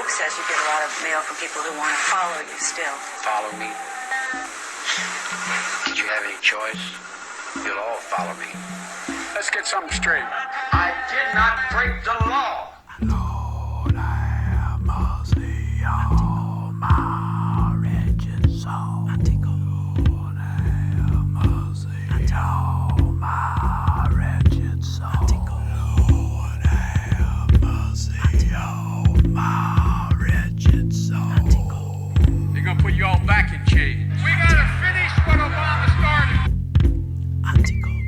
Facebook says you get a lot of mail from people who want to follow you still. Follow me? Did you have any choice? You'll all follow me. Let's get something straight. I did not break the law. Lord, have mercy on my wretched soul. Lord, have mercy on my wretched soul. Lord, have mercy on my wretched soul. They're gonna put you all back in chains. We gotta finish what Obama started. Antikult.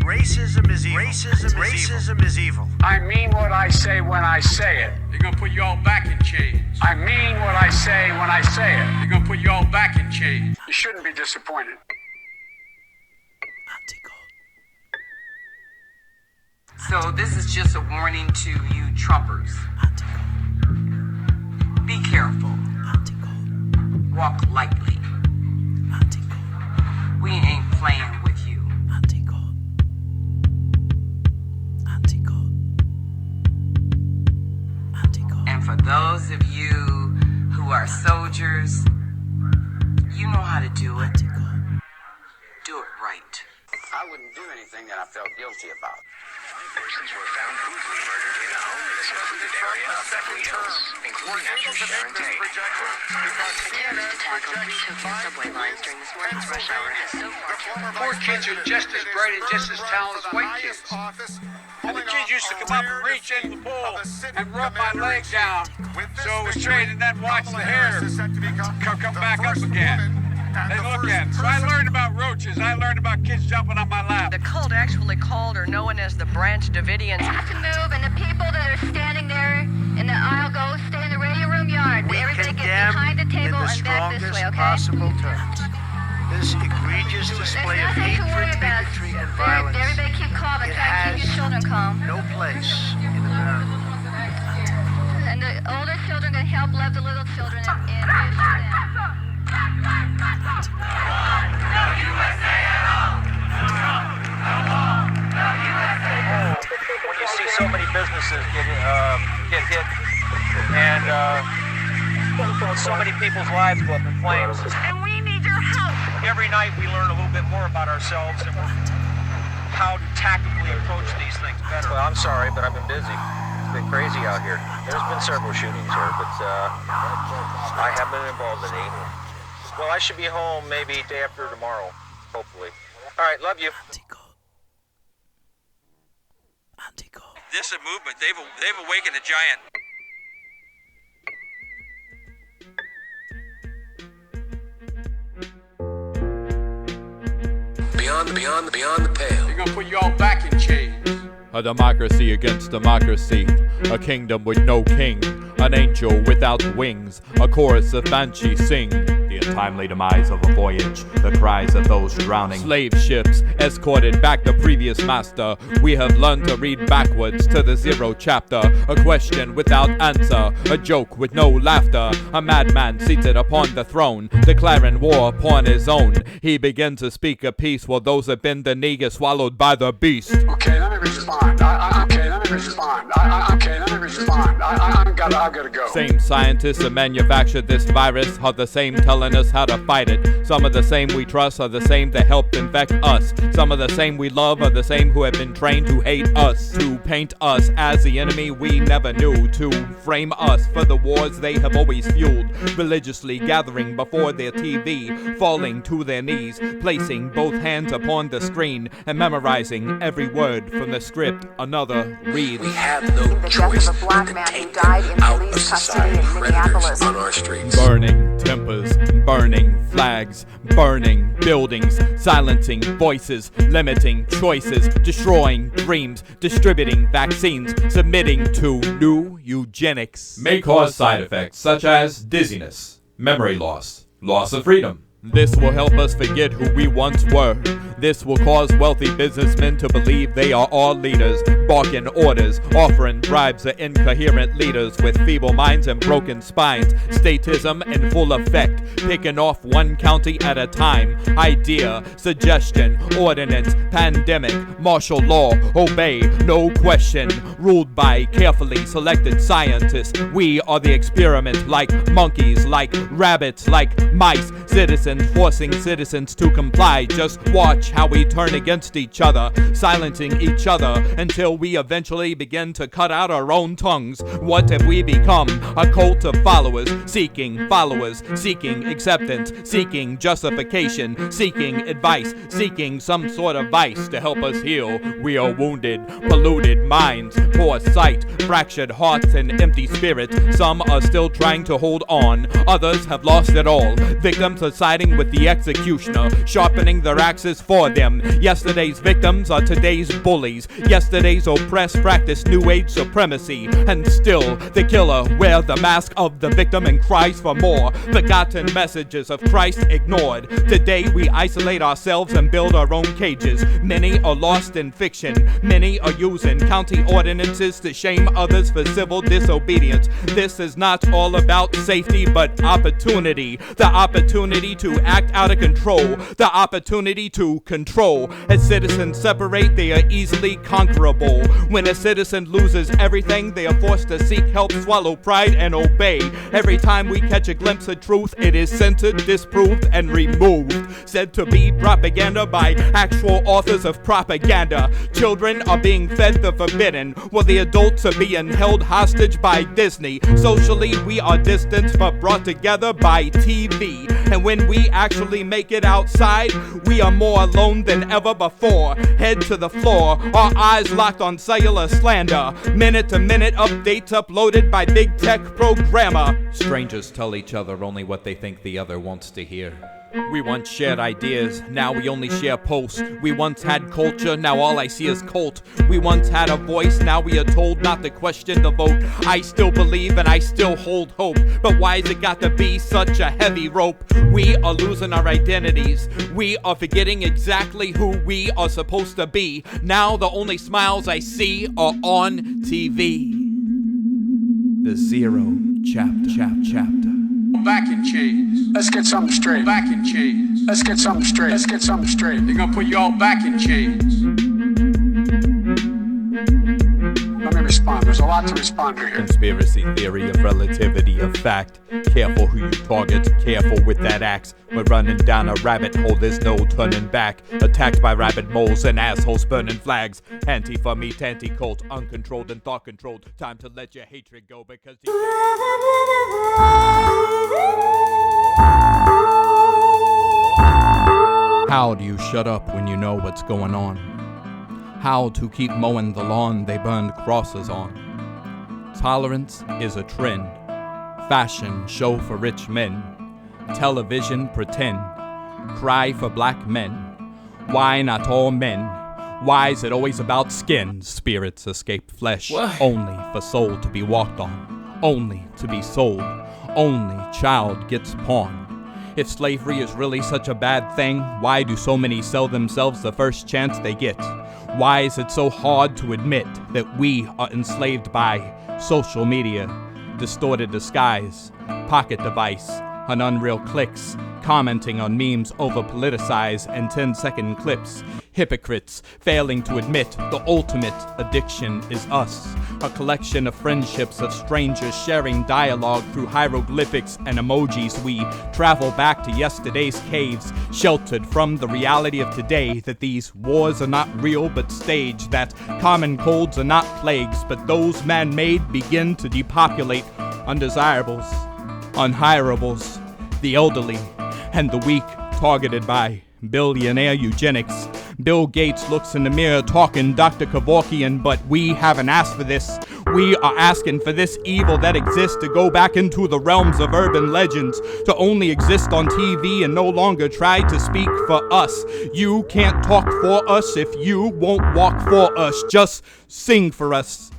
Racism is evil. Racism is evil. I mean what I say when I say it. They're gonna put you all back in chains. I mean what I say when I say it. They're gonna put you all back in chains. You shouldn't be disappointed. So this is just a warning to you Trumpers. Be careful. Walk lightly. We ain't playing with you. And for those of you who are soldiers, you know how to do it. Do it right. I wouldn't do anything that I felt guilty about. Persons were found brutally murdered in a home in the secluded area of Beverly Hills, including actor Sharon Tate. Terrorist attack on 3 Tokyo subway lines during this morning's rush hour has so far Poor kids are just as bright and just as talented as white kids. And the kids used to come up and reach into the pool and rub my leg down so it was straight and then watch the hair come back up again. They look at it. So I learned about roaches. I learned about kids jumping on my lap. The cult actually called are known as the Branch Davidians. To move, and the people that are standing there in the aisle go stay in the radio room yard. We Everybody get condemn behind the table in the and back this strongest way, okay? possible terms this egregious display of There's nothing to worry hatred, about. bigotry, and violence. Everybody keep calm and It try to keep your has children calm. no place in America. And the older children can help love the little children and reassure them. When you see so many businesses get hit and so many people's lives go up in flames. And we need your help. Every night we learn a little bit more about ourselves and how to tactically approach these things better. Well, I'm sorry, but I've been busy. It's been crazy out here. There's been several shootings here, but I haven't been involved in any. Well, I should be home maybe day after tomorrow, hopefully. All right, love you. This is a movement. They've awakened a giant. Beyond the pale. They're gonna put you all back in chains. A democracy against democracy, a kingdom with no king, an angel without wings, a chorus of banshees sing. The untimely demise of a voyage, the cries of those drowning. Slave ships escorted back the previous master. We have learned to read backwards to the 0 chapter. A question without answer, a joke with no laughter. A madman seated upon the throne, declaring war upon his own. He began to speak a peace while those that bend the knee get swallowed by the beast. Okay, let me respond. I gotta go. Same scientists that manufactured this virus are the same telling us how to fight it. Some of the same we trust are the same that helped infect us. Some of the same we love are the same who have been trained to hate us, to paint us as the enemy we never knew, to frame us for the wars they have always fueled, religiously gathering before their TV, falling to their knees, placing both hands upon the screen and memorizing every word from the script another reads. We have no choice of a black but man to who take died them in out police of custody society. in Minneapolis. On our streets. Burning tempers, burning flags, burning buildings, silencing voices, limiting choices, destroying dreams, distributing vaccines, submitting to new eugenics. May cause side effects such as dizziness, memory loss, loss of freedom, This will help us forget who we once were. This will cause wealthy businessmen to believe they are all leaders, barking orders, offering bribes to incoherent leaders with feeble minds and broken spines. Statism in full effect, picking off one county at a time. Idea, suggestion, ordinance, pandemic, martial law, obey, no question. Ruled by carefully selected scientists. We are the experiment, like monkeys, like rabbits, like mice. Citizens forcing citizens to comply. Just watch how we turn against each other, silencing each other until we eventually begin to cut out our own tongues. What have we become? A cult of followers, seeking acceptance, seeking justification, seeking advice, seeking some sort of vice to help us heal. We are wounded, polluted minds, poor sight, fractured hearts, and empty spirits. Some are still trying to hold on, others have lost it all. Victims are siding with the executioner, sharpening their axes for them. Yesterday's victims are today's bullies. Yesterday's oppressed practice new age supremacy, and still the killer wear the mask of the victim and cries for more. Forgotten messages of Christ ignored. Today we isolate ourselves and build our own cages. Many are lost in fiction. Many are using county ordinances to shame others for civil disobedience. This is not all about safety but opportunity. The opportunity to act out of control. The opportunity to control. As citizens separate, they are easily conquerable. When a citizen loses everything, they are forced to seek help, swallow pride, and obey. Every time we catch a glimpse of truth, it is censored, disproved, and removed. Said to be propaganda by actual authors of propaganda. Children are being fed the forbidden, while the adults are being held hostage by Disney. Socially, we are distant but brought together by TV. And when we actually make it outside, we are more alone than ever before. Head to the floor, our eyes locked on cellular slander. Minute-to-minute updates uploaded by big tech programmer. Strangers tell each other only what they think the other wants to hear. We once shared ideas, now we only share posts. We once had culture, now all I see is cult. We once had a voice, now we are told not to question the vote. I still believe and I still hold hope, but why's it got to be such a heavy rope? We are losing our identities. We are forgetting exactly who we are supposed to be. Now the only smiles I see are on TV. The Zero chapter. Back in chains. Let's get something straight. Back in chains. Let's get something straight. Let's get something straight. They're gonna put you all back in chains. Let me respond. There's a lot to respond to here. Conspiracy theory of relativity of fact. Careful who you target, careful with that axe. We're running down a rabbit hole, there's no turning back. Attacked by rabid moles and assholes burning flags. Antifa meet anti-cult, uncontrolled and thought controlled. Time to let your hatred go because How do you shut up when you know what's going on? How to keep mowing the lawn they burned crosses on. Tolerance is a trend. Fashion show for rich men. Television pretend. Cry for black men. Why not all men? Why is it always about skin? Spirits escape flesh. What? Only for soul to be walked on. Only to be sold. Only child gets pawned. If slavery is really such a bad thing, why do so many sell themselves the first chance they get? Why is it so hard to admit that we are enslaved by social media, distorted disguise, pocket device, on unreal clicks, commenting on memes over-politicized and 10-second clips, hypocrites failing to admit the ultimate addiction is us, a collection of friendships of strangers sharing dialogue through hieroglyphics and emojis. We travel back to yesterday's caves, sheltered from the reality of today, that these wars are not real but staged, that common colds are not plagues but those man-made begin to depopulate undesirables, unhirables, the elderly, and the weak, targeted by billionaire eugenics. Bill Gates looks in the mirror talking Dr. Kevorkian, but we haven't asked for this. We are asking for this evil that exists to go back into the realms of urban legends, to only exist on TV and no longer try to speak for us. You can't talk for us if you won't walk for us. Just sing for us,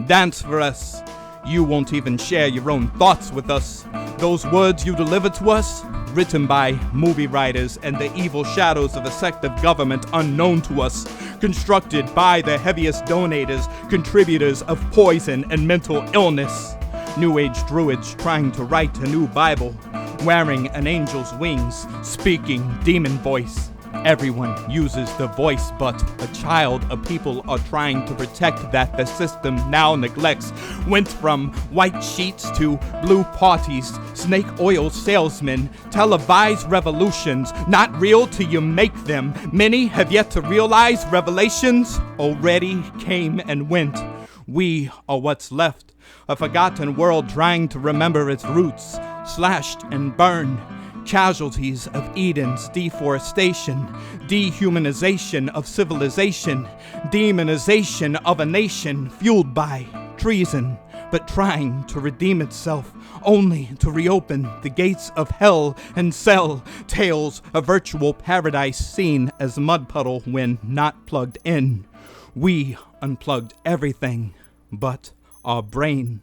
dance for us. You won't even share your own thoughts with us. Those words you deliver to us, written by movie writers, and the evil shadows of a sect of government unknown to us, constructed by the heaviest donators, contributors of poison and mental illness. New Age druids trying to write a new Bible, wearing an angel's wings, speaking demon voice. Everyone uses the voice, but a child of people are trying to protect that the system now neglects. Went from white sheets to blue parties, snake oil salesmen, televised revolutions, not real till you make them. Many have yet to realize revelations already came and went. We are what's left, a forgotten world trying to remember its roots, slashed and burned. Casualties of Eden's deforestation, dehumanization of civilization, demonization of a nation fueled by treason, but trying to redeem itself, only to reopen the gates of hell and sell tales of virtual paradise seen as mud puddle when not plugged in. We unplugged everything but our brain.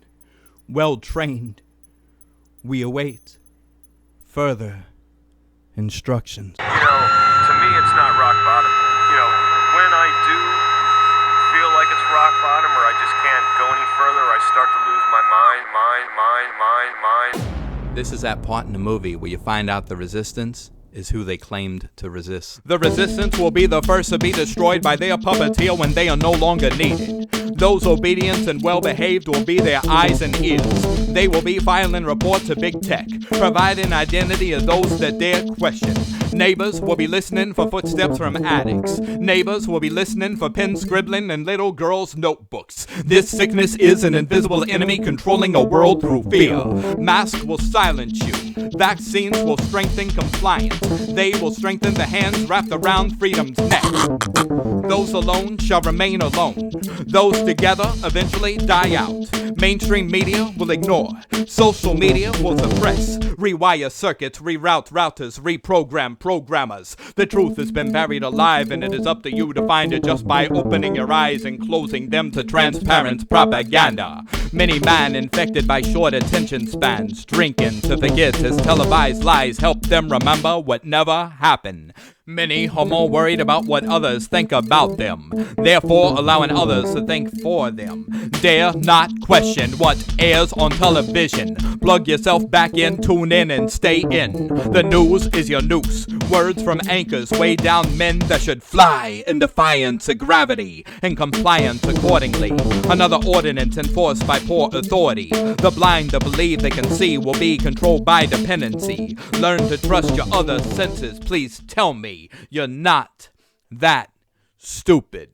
Well trained, we await further instructions. You know, to me it's not rock bottom. You know, when I do feel like it's rock bottom or I just can't go any further, I start to lose my mind. This is that part in the movie where you find out the resistance is who they claimed to resist. The resistance will be the first to be destroyed by their puppeteer when they are no longer needed. Those obedient and well-behaved will be their eyes and ears. They will be filing reports to big tech, providing identity of those that dare question. Neighbors will be listening for footsteps from addicts. Neighbors will be listening for pen scribbling in little girls' notebooks. This sickness is an invisible enemy controlling a world through fear. Masks will silence you. Vaccines will strengthen compliance. They will strengthen the hands wrapped around freedom's neck. Those alone shall remain alone. Those together eventually die out. Mainstream media will ignore. Social media will suppress. Rewire circuits, reroute routers, reprogram programmers. The truth has been buried alive, and it is up to you to find it just by opening your eyes and closing them to transparent propaganda. Many man infected by short attention spans, drinking to forget his televised lies help them remember what never happened. Many are more worried about what others think about them, therefore allowing others to think for them. Dare not question what airs on television. Plug yourself back in, tune in, and stay in. The news is your noose. Words from anchors weigh down men that should fly in defiance of gravity and compliance accordingly. Another ordinance enforced by poor authority. The blind that believe they can see will be controlled by dependency. Learn to trust your other senses. Please tell me you're not that stupid.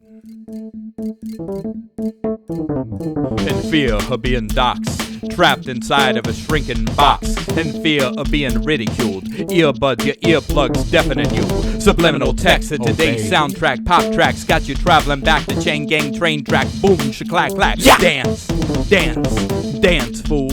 In fear of being doxxed, trapped inside of a shrinking box. In fear of being ridiculed, earbuds, your earplugs deafening you. Subliminal text of today's soundtrack, pop tracks got you traveling back to chain gang train track. Boom, shaklack, clack. Yeah. Dance, dance, dance, fool.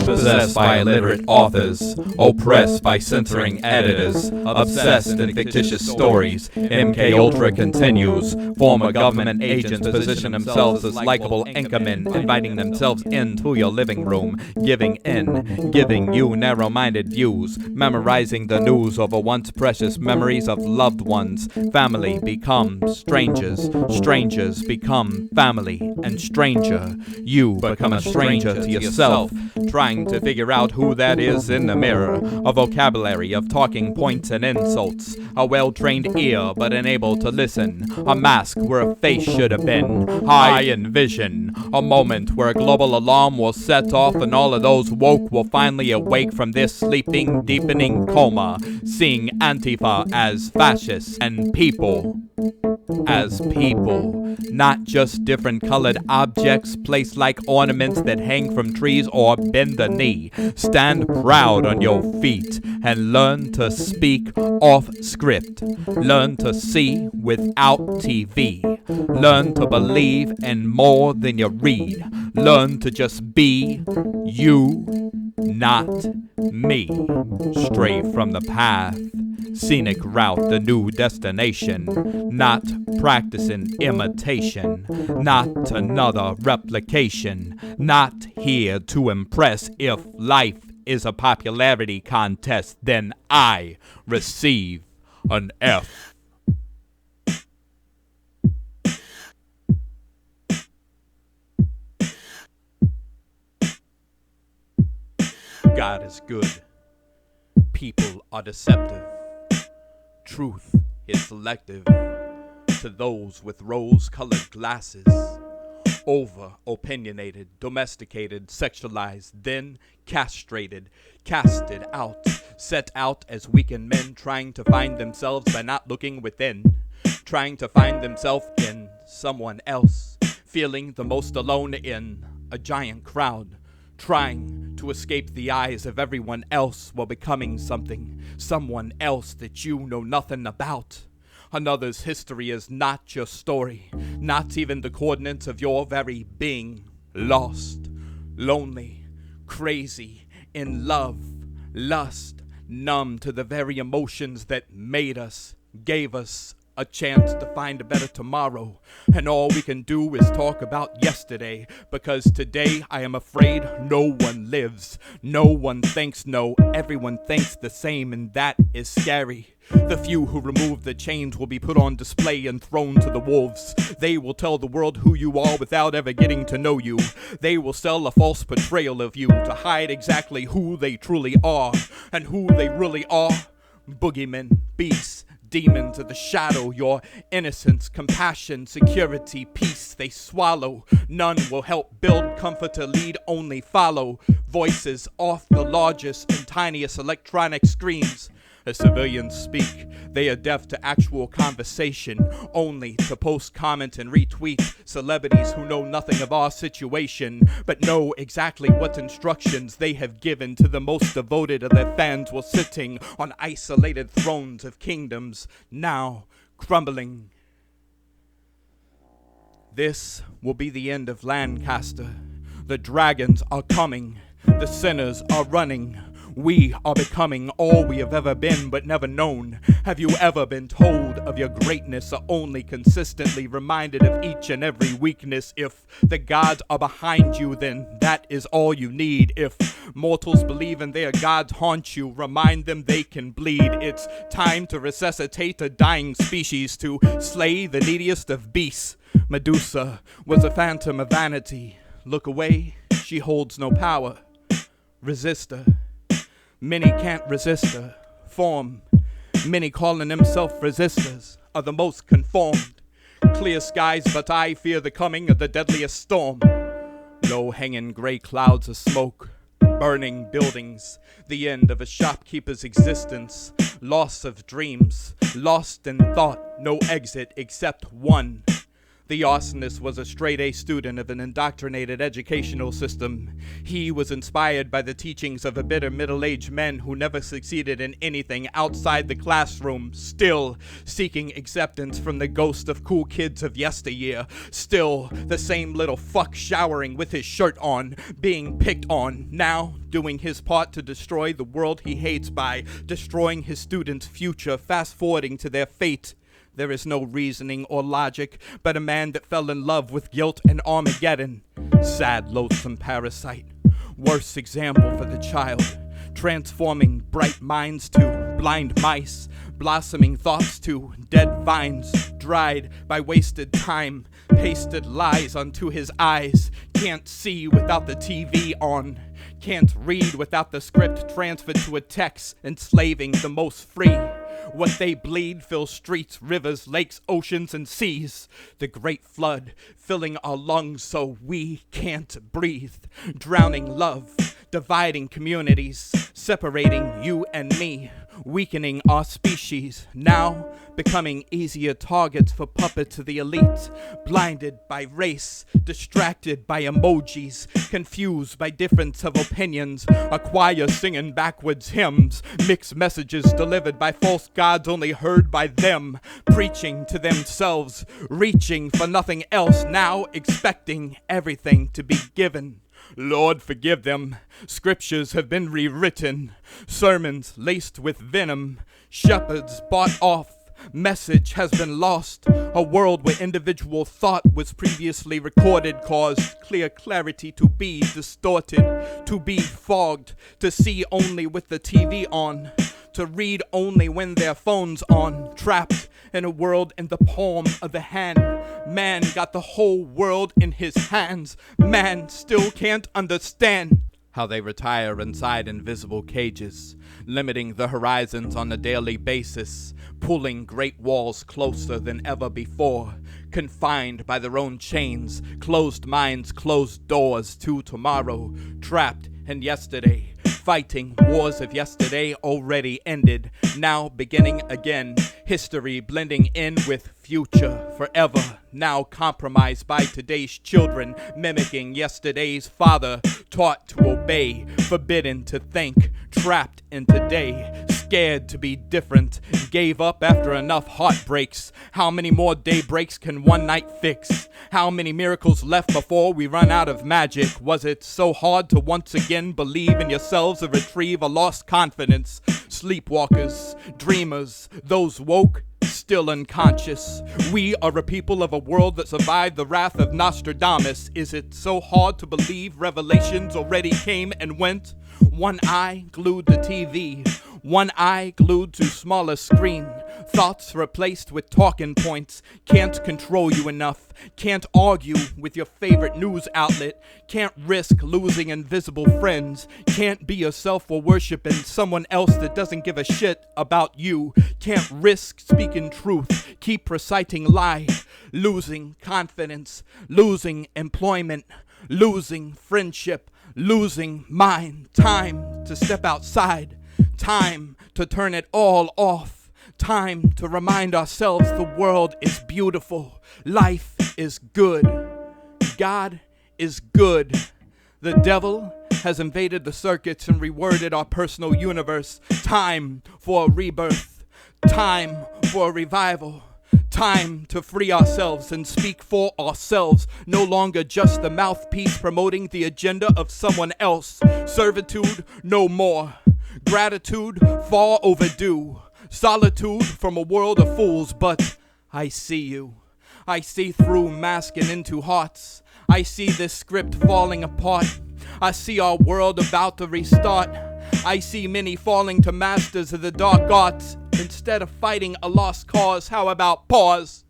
Possessed by illiterate authors, oppressed by censoring editors, obsessed in fictitious stories, MK Ultra continues. Former government agents position themselves as likable anchormen, inviting themselves into your living room, giving you narrow-minded views, memorizing the news over once precious memories of loved ones. Family becomes strangers, strangers become family, and stranger, you become a stranger to yourself, trying to figure out who that is in the mirror. A vocabulary of talking points and insults. A well-trained ear but unable to listen. A mask where a face should have been. High in vision. A moment where a global alarm will set off and all of those woke will finally awake from this sleeping, deepening coma. Seeing Antifa as fascists and people as people, not just different colored objects placed like ornaments that hang from trees or bend the knee. Stand proud on your feet and learn to speak off script. Learn to see without TV. Learn to believe in more than you read. Learn to just be you, not me. Stray from the path Scenic route, the new destination. Not practicing imitation. Not another replication. Not here to impress. If life is a popularity contest, then I receive an F. God is good. People are deceptive. Truth is selective to those with rose-colored glasses. Over-opinionated, domesticated, sexualized, then castrated, casted out, set out as weakened men trying to find themselves by not looking within, trying to find themselves in someone else, feeling the most alone in a giant crowd, trying to escape the eyes of everyone else while becoming someone else that you know nothing about. Another's history is not your story, not even the coordinates of your very being. Lost, lonely, crazy, in love, lust, numb to the very emotions that made us, gave us a chance to find a better tomorrow. And all we can do is talk about yesterday, because today I am afraid no one lives. No one thinks, no, everyone thinks the same, and that is scary. The few who remove the chains will be put on display and thrown to the wolves. They will tell the world who you are without ever getting to know you. They will sell a false portrayal of you to hide exactly who they truly are. And who they really are: boogeymen, beasts, demons of the shadow. Your innocence, compassion, security, peace they swallow. None will help build, comfort, or lead, only follow. Voices off the largest and tiniest electronic screens. As civilians speak, they are deaf to actual conversation, only to post, comment, and retweet. Celebrities who know nothing of our situation, but know exactly what instructions they have given to the most devoted of their fans while sitting on isolated thrones of kingdoms, now crumbling. This will be the end of Lancaster. The dragons are coming. The sinners are running. We are becoming all we have ever been but never known. Have you ever been told of your greatness, or only consistently reminded of each and every weakness? If the gods are behind you, then that is all you need. If mortals believe in their gods haunt you, remind them they can bleed. It's time to resuscitate a dying species, to slay the neediest of beasts. Medusa was a phantom of vanity. Look away, she holds no power. Resist her. Many can't resist her form. Many calling themselves resistors are the most conformed. Clear skies, but I fear the coming of the deadliest storm. Low hanging gray clouds of smoke, burning buildings, the end of a shopkeeper's existence. Loss of dreams, lost in thought, no exit except one. The arsonist was a straight-A student of an indoctrinated educational system. He was inspired by the teachings of a bitter middle-aged men who never succeeded in anything outside the classroom, still seeking acceptance from the ghost of cool kids of yesteryear. Still the same little fuck showering with his shirt on, being picked on, now doing his part to destroy the world he hates by destroying his students' future, fast-forwarding to their fate. There is no reasoning or logic, but a man that fell in love with guilt and Armageddon. Sad, loathsome parasite. Worst example for the child. Transforming bright minds to blind mice. Blossoming thoughts to dead vines. Dried by wasted time. Pasted lies onto his eyes. Can't see without the TV on. Can't read without the script transferred to a text. Enslaving the most free. What they bleed fills streets, rivers, lakes, oceans, and seas. The great flood filling our lungs so we can't breathe. Drowning love, dividing communities, separating you and me, weakening our species. Now becoming easier targets for puppets of the elite. Blinded by race, distracted by emojis, confused by difference of opinions. A choir singing backwards hymns, mixed messages delivered by false gods only heard by them. Preaching to themselves, reaching for nothing else, now expecting everything to be given. Lord, forgive them. Scriptures have been rewritten, sermons laced with venom, shepherds bought off, message has been lost. A world where individual thought was previously recorded caused clear clarity to be distorted, to be fogged, to see only with the TV on, to read only when their phone's on, trapped in a world in the palm of the hand. Man got the whole world in his hands. Man still can't understand how they retire inside invisible cages, limiting the horizons on a daily basis, pulling great walls closer than ever before, confined by their own chains, closed minds, closed doors to tomorrow, trapped in yesterday, fighting wars of yesterday already ended, now beginning again, history blending in with future forever, now compromised by today's children, mimicking yesterday's father, taught to obey, forbidden to think, trapped in today, scared to be different, gave up after enough heartbreaks. How many more daybreaks can one night fix? How many miracles left before we run out of magic? Was it so hard to once again believe in yourselves and retrieve a lost confidence? Sleepwalkers, dreamers, those woke, still unconscious. We are a people of a world that survived the wrath of Nostradamus. Is it so hard to believe revelations already came and went? One eye glued to TV, one eye glued to smaller screen. Thoughts replaced with talking points. Can't control you enough. Can't argue with your favorite news outlet. Can't risk losing invisible friends. Can't be yourself for worshiping someone else that doesn't give a shit about you. Can't risk speaking truth. Keep reciting lie. Losing confidence. Losing employment. Losing friendship. Losing mind. Time to step outside. Time to turn it all off. Time to remind ourselves the world is beautiful. Life is good. God is good. The devil has invaded the circuits and reworded our personal universe. Time for a rebirth. Time for a revival. Time to free ourselves and speak for ourselves. No longer just the mouthpiece promoting the agenda of someone else. Servitude, no more. Gratitude, far overdue. Solitude from a world of fools, but I see you. I see through masking into hearts. I see this script falling apart. I see our world about to restart. I see many falling to masters of the dark arts. Instead of fighting a lost cause, how about pause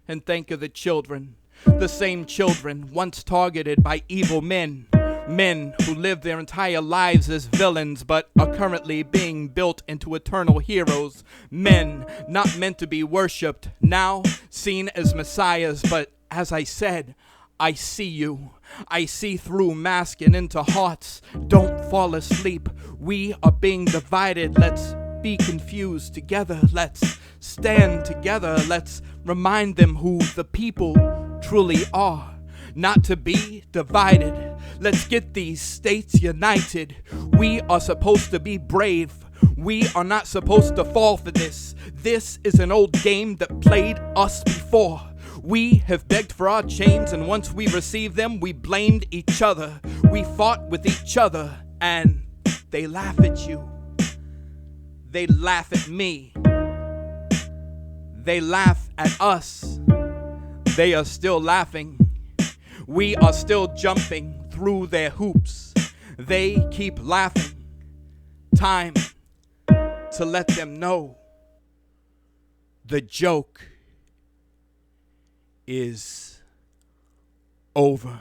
and think of the children? The same children once targeted by evil men. Men who live their entire lives as villains but are currently being built into eternal heroes. Men not meant to be worshipped, now seen as messiahs. But as I said, I see you. I see through masking into hearts. Don't fall asleep. We are being divided. Let's be confused together. Let's stand together. Let's remind them who the people truly are. Not to be divided. Let's get these states united. We are supposed to be brave. We are not supposed to fall for this. This is an old game that played us before. We have begged for our chains, and once we received them, we blamed each other. We fought with each other, and they laugh at you. They laugh at me. They laugh at us. They are still laughing. We are still jumping through their hoops. They keep laughing. Time to let them know the joke is over.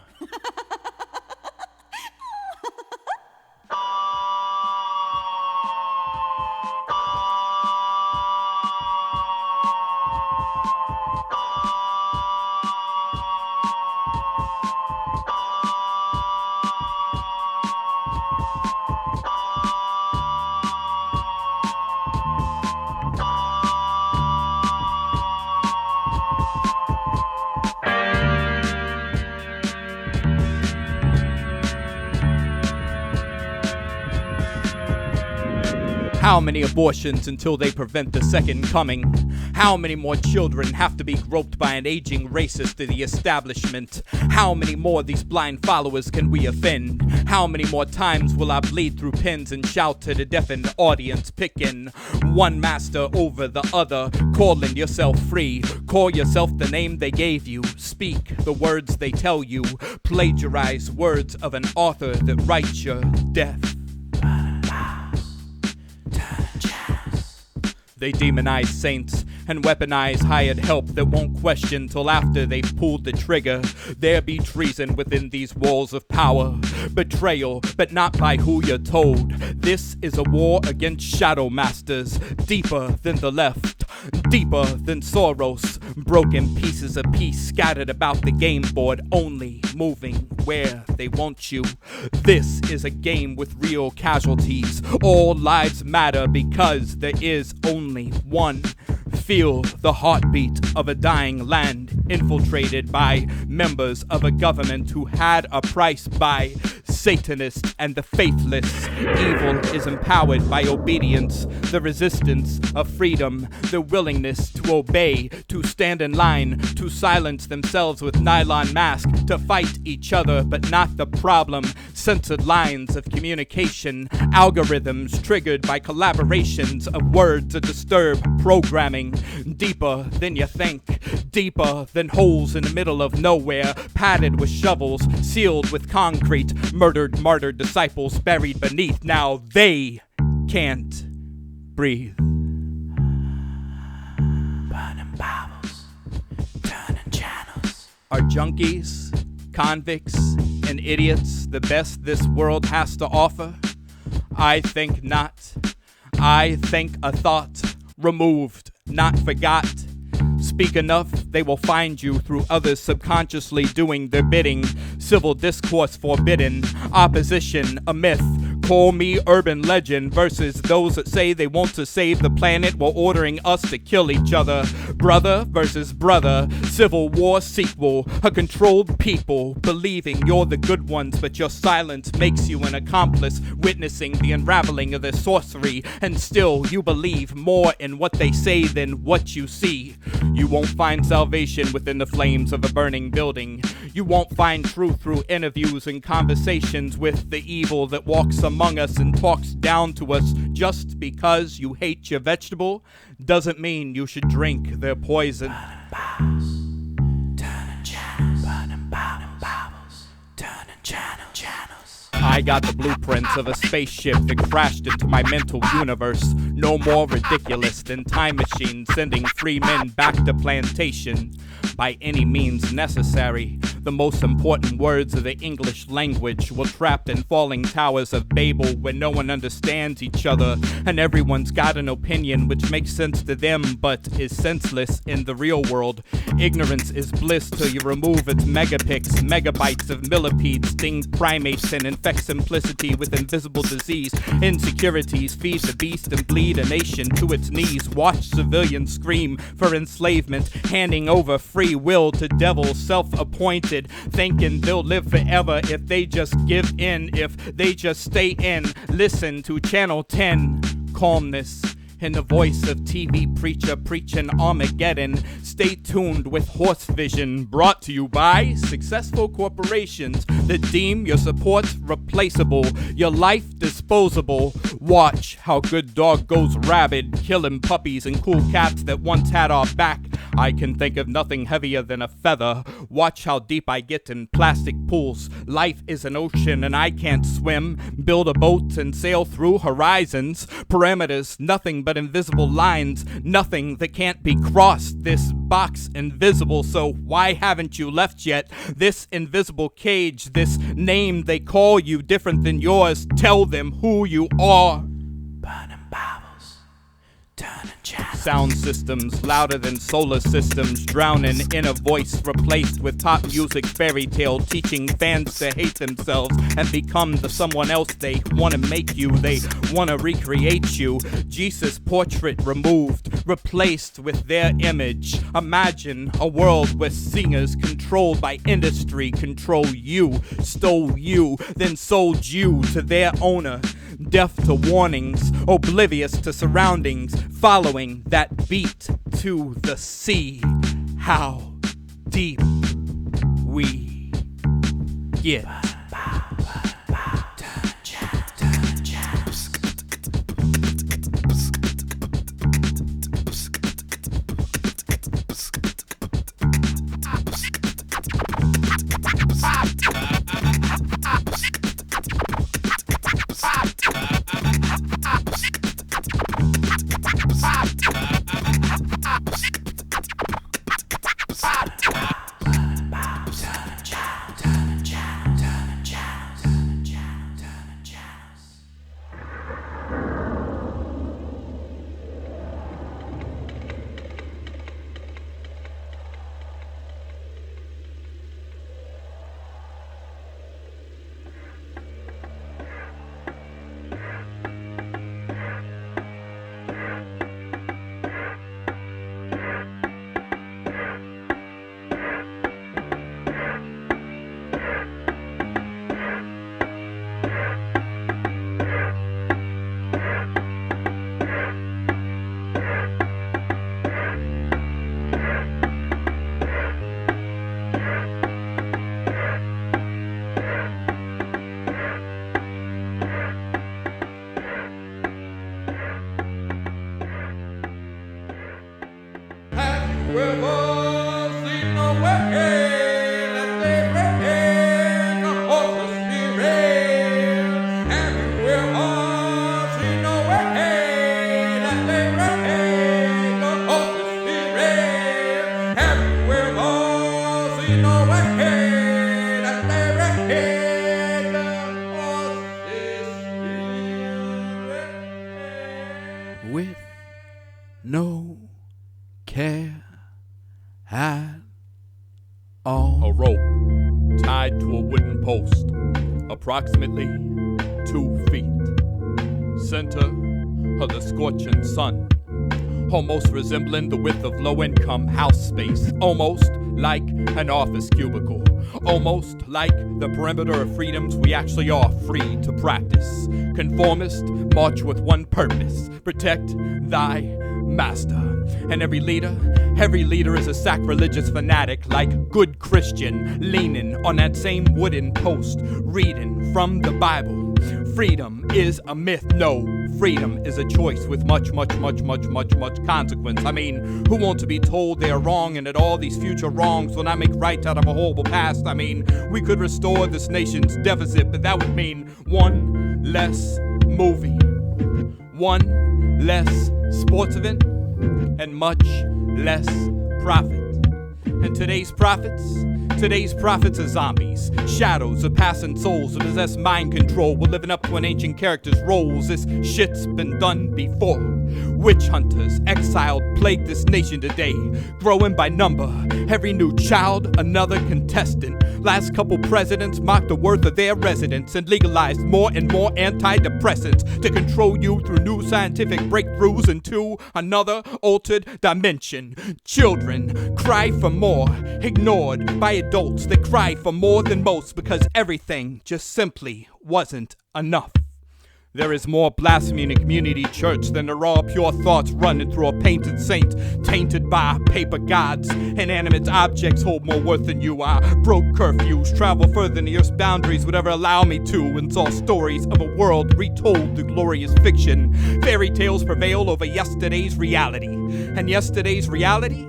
How many abortions until they prevent the second coming? How many more children have to be groped by an aging racist to the establishment? How many more of these blind followers can we offend? How many more times will I bleed through pens and shout to the deafened audience, picking one master over the other, calling yourself free? Call yourself the name they gave you. Speak the words they tell you. Plagiarize words of an author that writes your death. They demonize saints and weaponize hired help that won't question till after they've pulled the trigger. There be treason within these walls of power, betrayal, but not by who you're told. This is a war against shadow masters, deeper than the left, deeper than Soros. Broken pieces of peace scattered about the game board, only moving where they want you. This is a game with real casualties. All lives matter because there is only one. Feel the heartbeat of a dying land, infiltrated by members of a government who had a price by Satanists and the faithless. Evil is empowered by obedience, the resistance of freedom, the willingness to obey, to stand in line, to silence themselves with nylon masks, to fight each other but not the problem. Censored lines of communication, algorithms triggered by collaborations of words that disturb programming. Deeper than you think, deeper than holes in the middle of nowhere, padded with shovels, sealed with concrete, murdered, martyred disciples buried beneath. Now they can't breathe. Burning Bibles, turning channels. Are junkies, convicts, and idiots the best this world has to offer? I think not. I think a thought removed, not forgot. Speak enough, they will find you through others subconsciously doing their bidding. Civil discourse forbidden, opposition a myth. Call me urban legend versus those that say they want to save the planet while ordering us to kill each other. Brother versus brother, civil war sequel. A controlled people believing you're the good ones, but your silence makes you an accomplice, witnessing the unraveling of their sorcery. And still you believe more in what they say than what you see. You won't find salvation within the flames of a burning building. You won't find truth through interviews and conversations with the evil that walks among us and talks down to us. Just because you hate your vegetable doesn't mean you should drink their poison. Burning Bibles, turning channels. Burning Bibles, turning channels. I got the blueprints of a spaceship that crashed into my mental universe. No more ridiculous than time machines sending free men back to plantation. By any means necessary, the most important words of the English language were trapped in falling towers of Babel where no one understands each other and everyone's got an opinion which makes sense to them but is senseless in the real world. Ignorance is bliss till you remove its megapix, megabytes of millipedes, sting primates and infect simplicity with invisible disease. Insecurities feed the beast and bleed a nation to its knees. Watch civilians scream for enslavement, handing over free will to devils self-appointed, thinking they'll live forever if they just give in, if they just stay in. Listen to Channel 10, calmness in the voice of TV preacher preaching Armageddon. Stay tuned with Horse Vision, brought to you by successful corporations that deem your support replaceable, your life disposable. Watch how good dog goes rabid, killing puppies and cool cats that once had our back. I can think of nothing heavier than a feather. Watch how deep I get in plastic pools. Life is an ocean and I can't swim. Build a boat and sail through horizons. Parameters, nothing but invisible lines. Nothing that can't be crossed. This box invisible, so why haven't you left yet? This invisible cage, this name they call you different than yours. Tell them who you are. Burning Bibles, turning channels. Sound systems louder than solar systems, drowning in a voice replaced with pop music fairy tale, teaching fans to hate themselves and become the someone else they want to make you. They want to recreate you. Jesus portrait removed, replaced with their image. Imagine a world where singers controlled by industry control you, stole you, then sold you to their owner. deaf to warnings, oblivious to surroundings, following that beat to the sea. How deep we get. With no care at all. A rope tied to a wooden post, approximately 2 feet. Center of the scorching sun, almost resembling the width of low-income house space, almost like an office cubicle, almost like the perimeter of freedoms we actually are free to practice. Conformist march with one purpose: protect thy master. And every leader is a sacrilegious fanatic, like good Christian, leaning on that same wooden post, reading from the Bible. Freedom is a myth. No, freedom is a choice with much consequence. I mean, who wants to be told they are wrong and that all these future wrongs will not make right out of a horrible past? I mean, we could restore this nation's deficit, but that would mean one less movie, one less sports event, and much less profit. And today's prophets are zombies, shadows of passing souls who possess mind control. We're living up to an ancient character's roles. This shit's been done before. Witch hunters, exiled, plague this nation today, growing by number. Every new child, another contestant. Last couple presidents mocked the worth of their residents and legalized more and more antidepressants to control you through new scientific breakthroughs into another altered dimension. Children cry for more, ignored by adults that cry for more than most because everything just simply wasn't enough. There is more blasphemy in a community church than there are pure thoughts running through a painted saint, tainted by paper gods. Inanimate objects hold more worth than you. I broke curfews, travel further than the earth's boundaries would ever allow me to, and saw stories of a world retold through glorious fiction. Fairy tales prevail over yesterday's reality. And yesterday's reality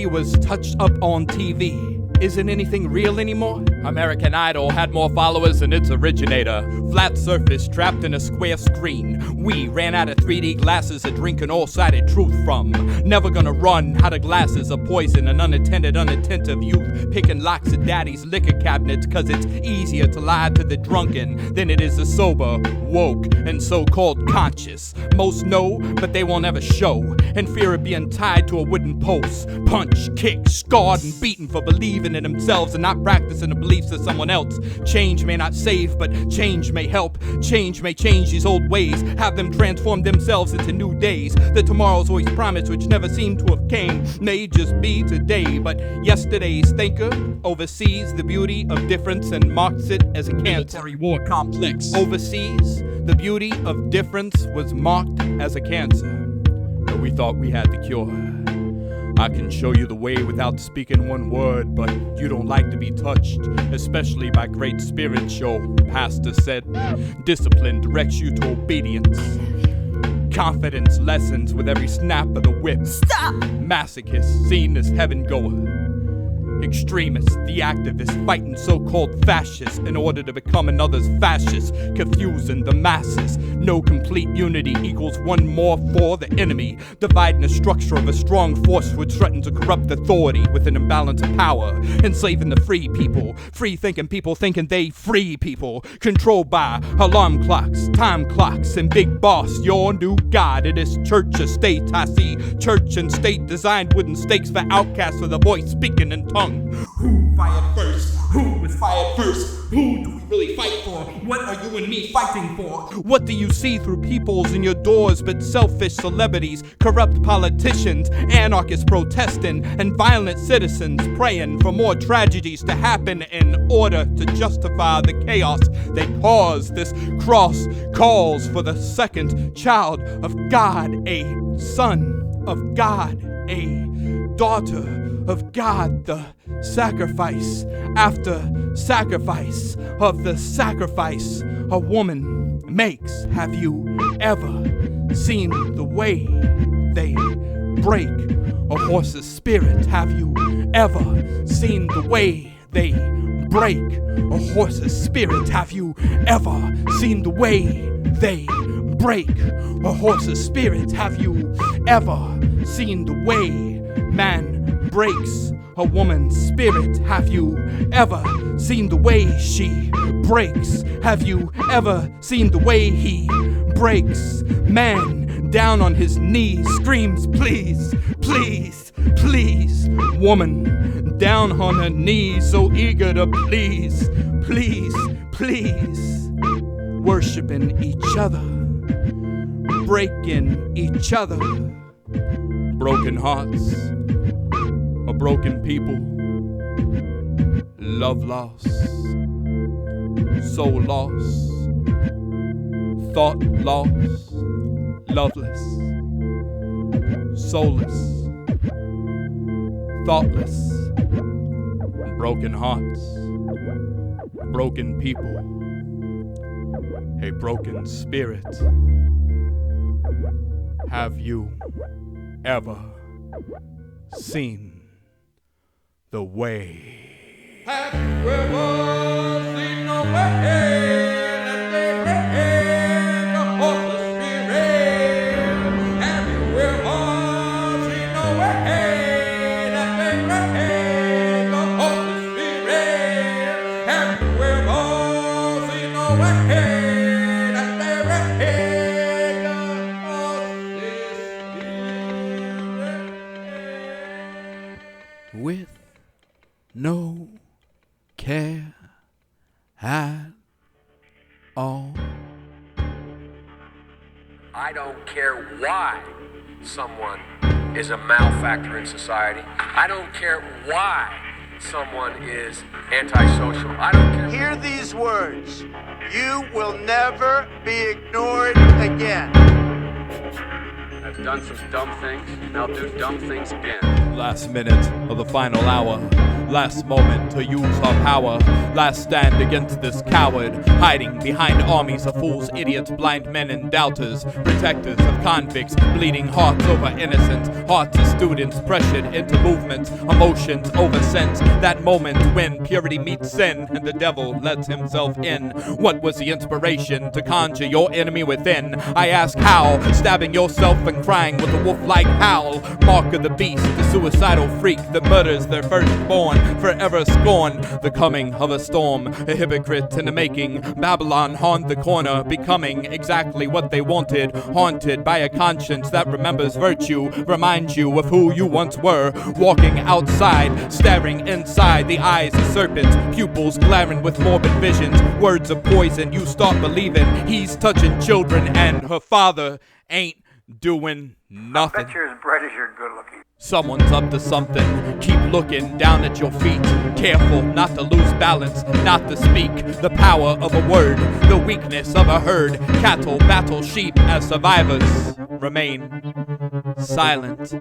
was touched up on TV. Isn't anything real anymore? American Idol had more followers than its originator. Flat surface trapped in a square screen. We ran out of 3D glasses to drink an all-sided truth from. Never gonna run out of glasses of poison. An unattended, unattentive youth picking locks of daddy's liquor cabinets, cause it's easier to lie to the drunken than it is the sober, woke, and so-called conscious. Most know, but they won't ever show. In fear of being tied to a wooden post. Punched, kicked, scarred, and beaten for believing in themselves and not practicing to believe beliefs of someone else. Change may not save, but change may help. Change may change these old ways, have them transform themselves into new days. The tomorrows always promised, which never seem to have came, may just be today. But yesterday's thinker oversees the beauty of difference and marks it as a cancer. Military war complex. Overseas, the beauty of difference was marked as a cancer. But we thought we had the cure. I can show you the way without speaking one word, but you don't like to be touched, especially by great spirits. Your pastor said, discipline directs you to obedience. Confidence lessens with every snap of the whip. Stop! Masochist seen as heaven goer. Extremists, the activists fighting so-called fascists in order to become another's fascist, confusing the masses. No complete unity equals one more for the enemy, dividing the structure of a strong force which threatens to corrupt authority with an imbalance of power, enslaving the free people, free-thinking people thinking they free people, controlled by alarm clocks, time clocks, and big boss, your new god. It is church or state. I see church and state designed wooden stakes for outcasts with a voice speaking in tongue. Who fired first? Who was fired first? Who do we really fight for? What are you and me fighting for? What do you see through peepholes in your doors but selfish celebrities, corrupt politicians, anarchists protesting, and violent citizens praying for more tragedies to happen in order to justify the chaos they cause? This cross calls for the second child of God, a son of God, a daughter of God, the sacrifice after sacrifice of the sacrifice a woman makes. Have you ever seen the way they break a horse's spirit? Have you ever seen the way they break a horse's spirit? Have you ever seen the way they break a horse's spirit? Have you ever seen the way man breaks a woman's spirit? Have you ever seen the way she breaks? Have you ever seen the way he breaks? Man down on his knees screams, please, please, please. Woman down on her knees so eager to please, please, please. Worshiping each other, breaking each other. Broken hearts, a broken people, love lost, soul lost, thought lost, loveless, soulless, thoughtless, broken hearts, broken people, a broken spirit. Have you ever seen the way? Have you ever seen the way that they break a horse's spirit? Have you ever seen the way that they break a horse's spirit? Have you ever seen the way that they break a horse's spirit? With no care at all. I don't care why someone is a malefactor in society. I don't care why someone is antisocial. I don't care. Hear these words. You will never be ignored again. I've done some dumb things, and I'll do dumb things again. Last minute of the final hour. Last moment to use our power. Last stand against this coward, hiding behind armies of fools, idiots, blind men, and doubters, protectors of convicts, bleeding hearts over innocence, hearts of students pressured into movements, emotions over sense. That moment when purity meets sin and the devil lets himself in. What was the inspiration to conjure your enemy within? I ask how, stabbing yourself and crying with a wolf-like howl. Mark of the beast, the suicidal freak that murders their firstborn. born, forever scorn the coming of a storm. A hypocrite in the making, Babylon haunt the corner, becoming exactly what they wanted. Haunted by a conscience that remembers virtue, reminds you of who you once were. Walking outside, staring inside, the eyes of serpents, pupils glaring with morbid visions. Words of poison, you start believing he's touching children and her father ain't doing nothing. I bet you're as bright as you're good looking. Someone's up to something. Keep looking down at your feet. Careful not to lose balance, not to speak the power of a word, the weakness of a herd. Cattle battle sheep as survivors remain silent.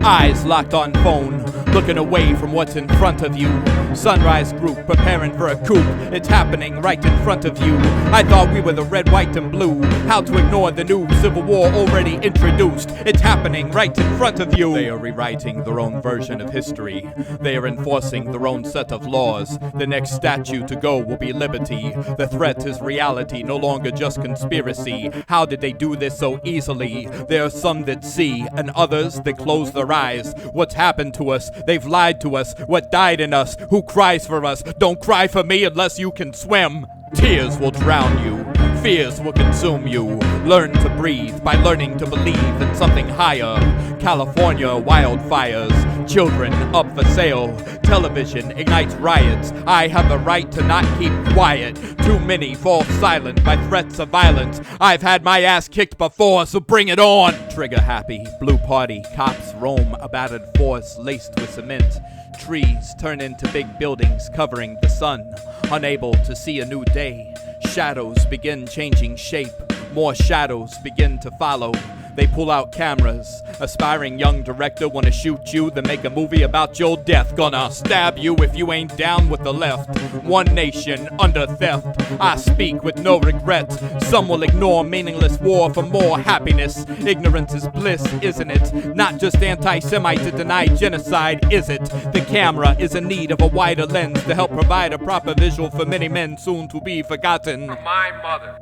Eyes locked on phone, looking away from what's in front of you. Sunrise group preparing for a coup. It's happening right in front of you. I thought we were the red, white, and blue. How to ignore the new civil war already introduced. It's happening right in front of you. They are rewriting their own version of history. They are enforcing their own set of laws. The next statue to go will be liberty. The threat is reality, no longer just conspiracy. How did they do this so easily? There are some that see, and others that close their eyes. What's happened to us? They've lied to us. What died in us? Who cries for us? Don't cry for me unless you can swim. Tears will drown you. Fears will consume you. Learn to breathe by learning to believe in something higher. California wildfires. Children up for sale. Television ignites riots. I have the right to not keep quiet. Too many fall silent by threats of violence. I've had my ass kicked before, so bring it on. Trigger happy. Blue party. Cops roam a battered force laced with cement. Trees turn into big buildings covering the sun. Unable to see a new day. Shadows begin changing shape. More shadows begin to follow. They pull out cameras. Aspiring young director wanna shoot you, then make a movie about your death. Gonna stab you if you ain't down with the left. One nation under theft. I speak with no regret. Some will ignore meaningless war for more happiness. Ignorance is bliss, isn't it? Not just anti-Semite to deny genocide, is it? The camera is in need of a wider lens to help provide a proper visual for many men soon to be forgotten. My mother.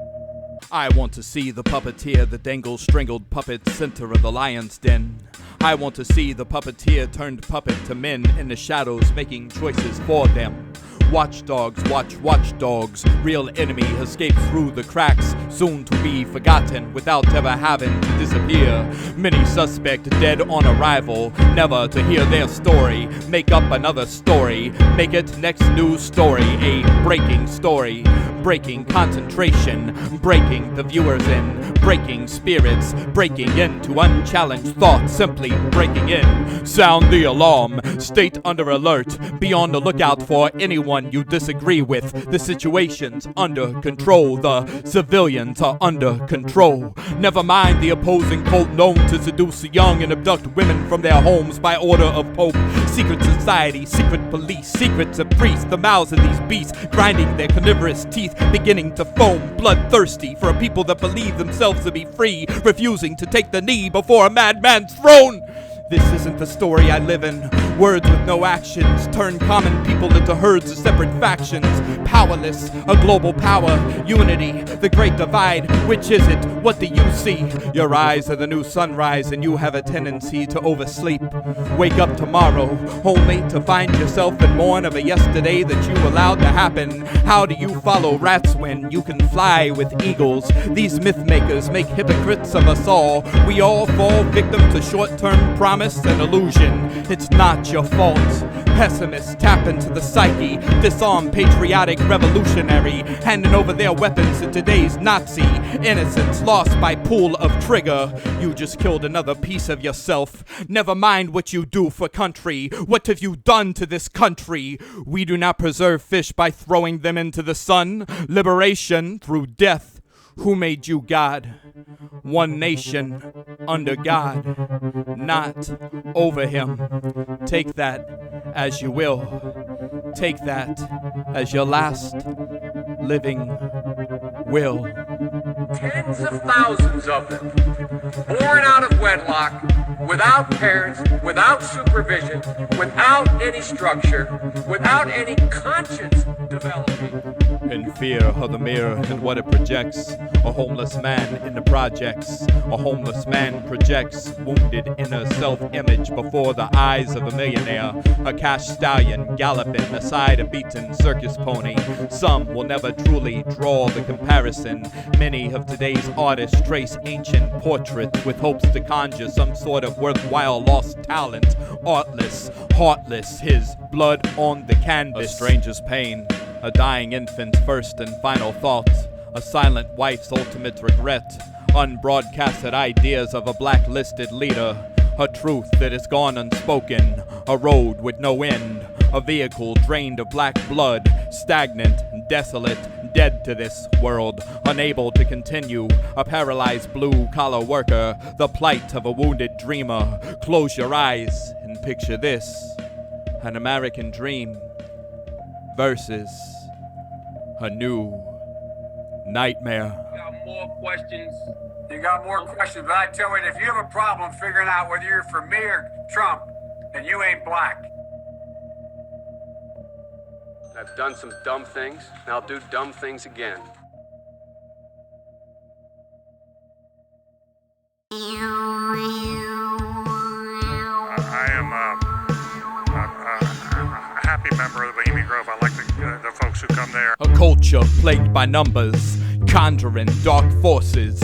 I want to see the puppeteer, the dangled, strangled puppet center of the lion's den. I want to see the puppeteer turned puppet to men in the shadows making choices for them. Watchdogs watch watchdogs. Real enemy escapes through the cracks, soon to be forgotten without ever having to disappear. Many suspect dead on arrival, never to hear their story. Make up another story, make it next news story. A breaking story, breaking concentration, breaking the viewers in, breaking spirits, breaking into unchallenged thoughts, simply breaking in. Sound the alarm, state under alert, be on the lookout for anyone you disagree with. The situation's under control, the civilians are under control. Never mind the opposing cult known to seduce the young and abduct women from their homes by order of Pope. Secret society, secret police, secrets of priests, the mouths of these beasts grinding their carnivorous teeth, beginning to foam, bloodthirsty for a people that believe themselves to be free, refusing to take the knee before a madman's throne. This isn't the story I live in. Words with no actions turn common people into herds of separate factions. Powerless, a global power, unity, the great divide. Which is it? What do you see? Your eyes are the new sunrise and you have a tendency to oversleep. Wake up tomorrow, only to find yourself and mourn of a yesterday that you allowed to happen. How do you follow rats when you can fly with eagles? These myth makers make hypocrites of us all. We all fall victim to short-term promise and illusion. It's not your fault. Pessimists tap into the psyche, disarm patriotic revolutionary, handing over their weapons to today's Nazi. Innocence lost by pull of trigger. You just killed another piece of yourself. Never mind what you do for country. What have you done to this country? We do not preserve fish by throwing them into the sun. Liberation through death. Who made you God? One nation under God, not over him. Take that as you will. Take that as your last living will. Tens of thousands of them, born out of wedlock, without parents, without supervision, without any structure, without any conscience developing. In fear of the mirror and what it projects, a homeless man in the projects. A homeless man projects wounded inner self-image before the eyes of a millionaire. A cash stallion galloping aside a beaten circus pony. Some will never truly draw the comparison. Many of today's artists trace ancient portraits with hopes to conjure some sort of worthwhile lost talent. Artless, heartless, his blood on the canvas. A stranger's pain. A dying infant's first and final thought, a silent wife's ultimate regret, unbroadcasted ideas of a blacklisted leader, a truth that is gone unspoken, a road with no end, a vehicle drained of black blood, stagnant, desolate, dead to this world, unable to continue, a paralyzed blue-collar worker, the plight of a wounded dreamer. Close your eyes and picture this, an American dream versus a new nightmare. You got more questions. You got more questions, but I tell you, if you have a problem figuring out whether you're for me or Trump, then you ain't black. I've done some dumb things, and I'll do dumb things again. I am a happy member of the Bohemian Grove. I like the folks who come there. A culture plagued by numbers, conjuring dark forces,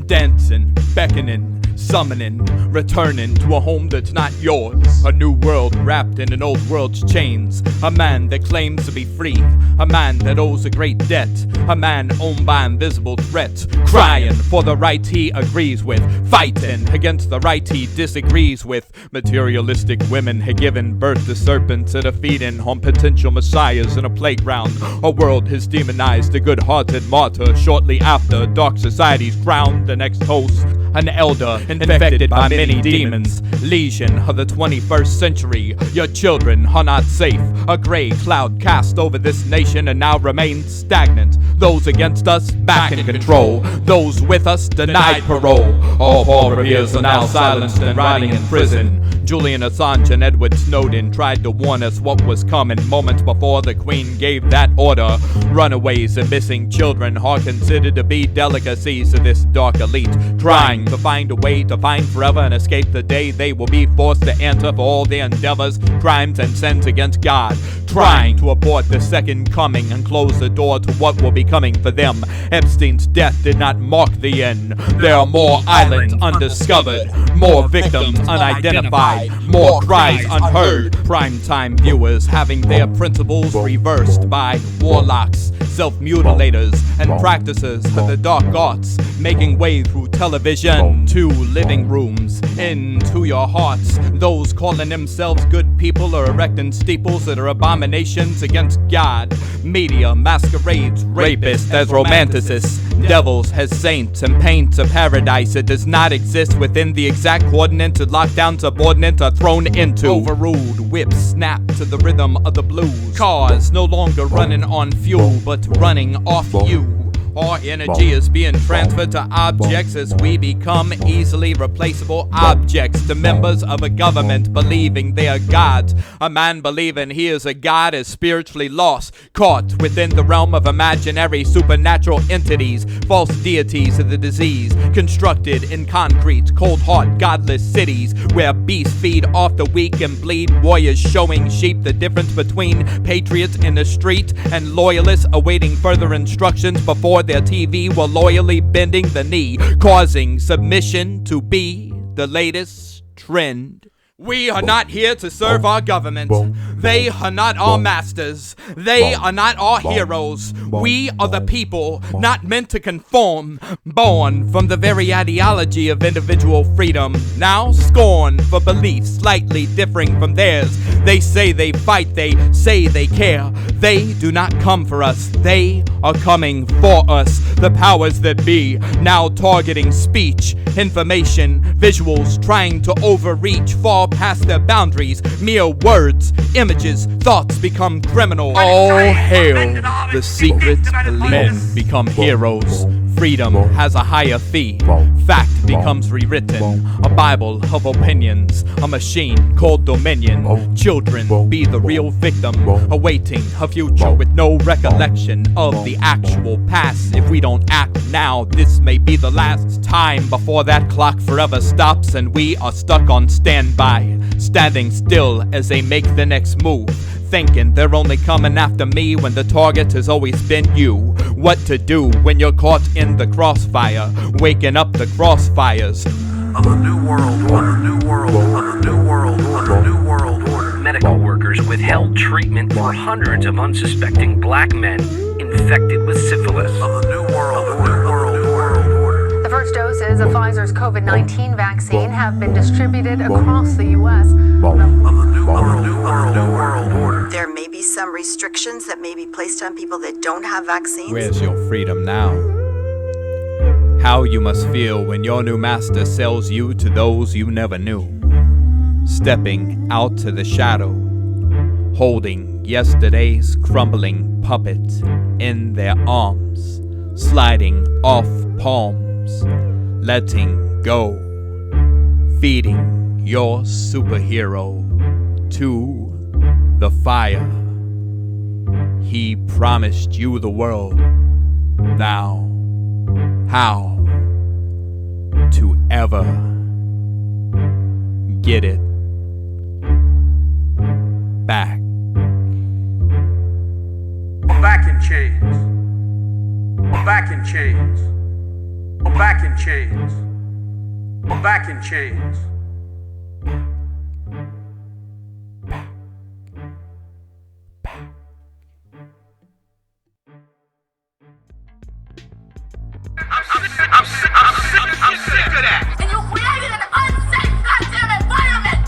dancing, beckoning, summoning, returning to a home that's not yours. A new world wrapped in an old world's chains. A man that claims to be free. A man that owes a great debt. A man owned by invisible threats. Crying for the right he agrees with. Fighting against the right he disagrees with. Materialistic women had given birth to serpents that are feeding on potential messiahs in a playground. A world has demonized a good-hearted martyr. Shortly after, dark society's crowned the next host. An elder infected by many demons. Legion of the 21st century. Your children are not safe. A gray cloud cast over this nation and now remains stagnant. Those against us back in control. Those with us denied parole. All Paul Revere's are now silenced and rotting in prison. Julian Assange and Edward Snowden tried to warn us what was coming moments before the Queen gave that order. Runaways and missing children are considered to be delicacies of this dark elite, trying to find a way to find forever and escape the day they will be forced to answer for all their endeavors, crimes, and sins against God, trying to abort the second coming and close the door to what will be coming for them. Epstein's death did not mark the end. There are more islands undiscovered, more victims unidentified, more cries unheard. Primetime viewers having their principles reversed by warlocks, self-mutilators, and practices of the dark arts, making way through television to living rooms, into your hearts. Those calling themselves good people are erecting steeples that are abominations against God. Media masquerades rapists as romanticists, devils as saints, and paints a paradise that does not exist within the exact coordinates that lockdown subordinates are thrown into. Overruled whips snap to the rhythm of the blues. Cars no longer running on fuel but running off you. Our energy is being transferred to objects as we become easily replaceable objects to members of a government believing they are gods. A man believing he is a god is spiritually lost, caught within the realm of imaginary supernatural entities, false deities of the disease, constructed in concrete, cold hard, godless cities where beasts feed off the weak and bleed warriors, showing sheep the difference between patriots in the street and loyalists awaiting further instructions before their TV while loyally bending the knee, causing submission to be the latest trend. We are not here to serve our government. They are not our masters. They are not our heroes. We are the people, not meant to conform, born from the very ideology of individual freedom, now scorn for beliefs slightly differing from theirs. They say they fight, they say they care. They do not come for us. They are coming for us. The powers that be, now targeting speech, information, visuals, trying to overreach far past their boundaries. Mere words, images, thoughts become criminal. All hail the secret police. Men become heroes. Freedom has a higher fee. Fact becomes rewritten. A Bible of opinions. A machine called Dominion. Children be the real victim, awaiting a future with no recollection of the actual past. If we don't act now, this may be the last time before that clock forever stops and we are stuck on standby, standing still as they make the next move, thinking they're only coming after me when the target has always been you. What to do when you're caught in the crossfire, waking up the crossfires of a new world order, of a new world order. Medical workers withheld treatment for hundreds of unsuspecting black men infected with syphilis. Of a new world order. The first doses of Pfizer's COVID-19 vaccine have been distributed across the U.S. Of a new world order. There may be some restrictions that may be placed on people that don't have vaccines. Where's your freedom now? How you must feel when your new master sells you to those you never knew. Stepping out to the shadow, holding yesterday's crumbling puppet in their arms, sliding off palms, letting go, feeding your superhero to the fire. He promised you the world. Now, how to ever get it back? I'm back in chains. I'm back in chains. I'm back in chains. I'm back in chains. I'm sick of that. And you created an unsafe goddamn environment!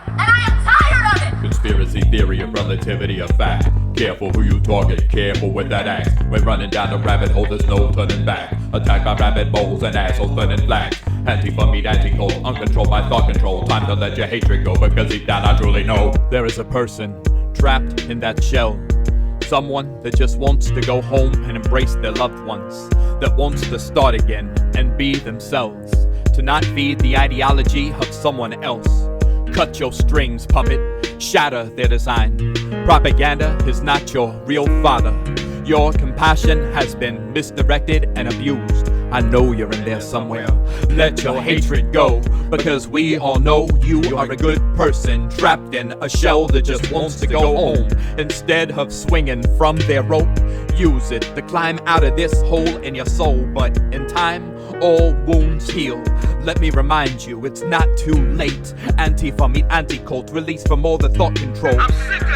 And I am tired of it! Conspiracy theory of relativity of fact. Careful who you target, careful with that axe. When running down the rabbit hole, there's no turning back. Attacked by rabbit moles and assholes burning flags. Antifa meet antikult, uncontrolled by thought control. Time to let your hatred go, because deep down I truly know there is a person trapped in that shell. Someone that just wants to go home and embrace their loved ones, that wants to start again and be themselves, to not feed the ideology of someone else. Cut your strings, puppet, shatter their design. Propaganda is not your real father. Your compassion has been misdirected and abused. I know you're in there somewhere. Let your hatred go, because we all know you are a good person trapped in a shell that just wants to go home. Instead of swinging from their rope, use it to climb out of this hole in your soul. But in time, all wounds heal. Let me remind you, it's not too late. Antifa meet Antikult, released from all the thought control.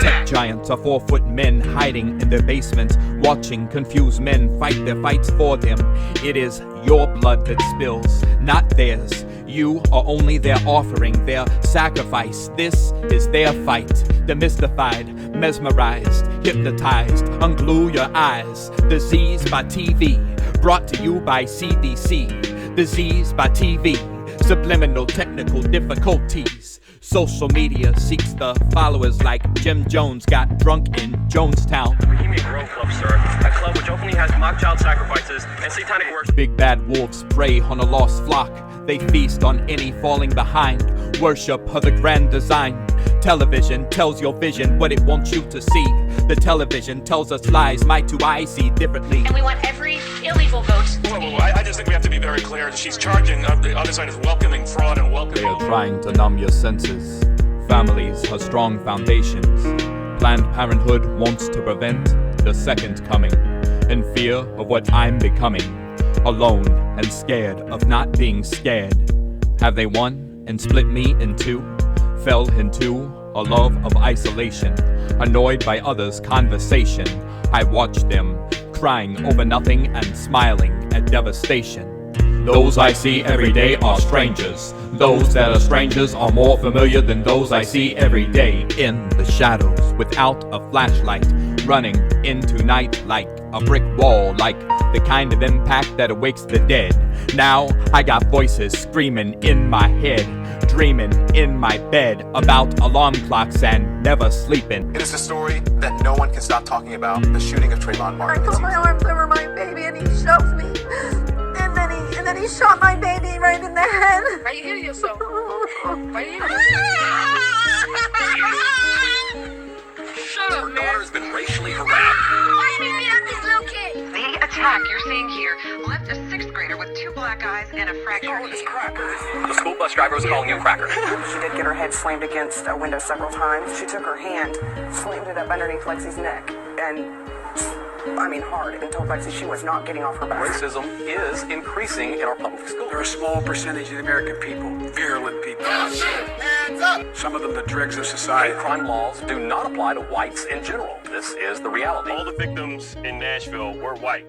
Tech giants are 4-foot men hiding in their basements, watching confused men fight their fights for them. It is your blood that spills, not theirs. You are only their offering, their sacrifice. This is their fight. Demystified, mesmerized, hypnotized. Unglue your eyes. Disease by TV, brought to you by CDC. Disease by TV, subliminal technical difficulties. Social media seeks the followers like Jim Jones got drunk in Jonestown. Bohemian Grove Club, sir. A club which openly has mock child sacrifices and satanic worship. Big bad wolves prey on a lost flock. They feast on any falling behind. Worship of the grand design. Television tells your vision what it wants you to see. The television tells us lies my two eyes see differently. And we want every illegal vote. Whoa. I just think we have to be very clear. She's charging the other side is welcoming fraud and welcoming. They are trying to numb your senses. Families are strong foundations. Planned Parenthood wants to prevent the second coming. In fear of what I'm becoming. Alone and scared of not being scared. Have they won and split me in two? Fell into a love of isolation. Annoyed by others' conversation. I watch them crying over nothing and smiling at devastation. Those I see every day are strangers. Those that are strangers are more familiar than those I see every day. In the shadows, without a flashlight, running into night like a brick wall, like the kind of impact that awakes the dead. Now I got voices screaming in my head. dreaming in my bed about alarm clocks and never sleeping. It is a story that no one can stop talking about, the shooting of Trayvon Martin. I put my arms over my baby and he shoved me. And then he shot my baby right in the head. Why you hitting yourself? Why you hitting yourself? Shut up, man. Your daughter has been racially harassed. Why did you beat up this little kid? The attack you're seeing here left a 6th grader with 2 black eyes and a fractured hand. The school bus driver was calling you a cracker. She did get her head slammed against a window several times. She took her hand, slammed it up underneath Lexi's neck, and hard, and told Lexi she was not getting off her back. Racism is increasing in our public schools. There are a small percentage of the American people, virulent people. Hands up! Some of them the dregs of society. Crime laws do not apply to whites in general. This is the reality. All the victims in Nashville were white,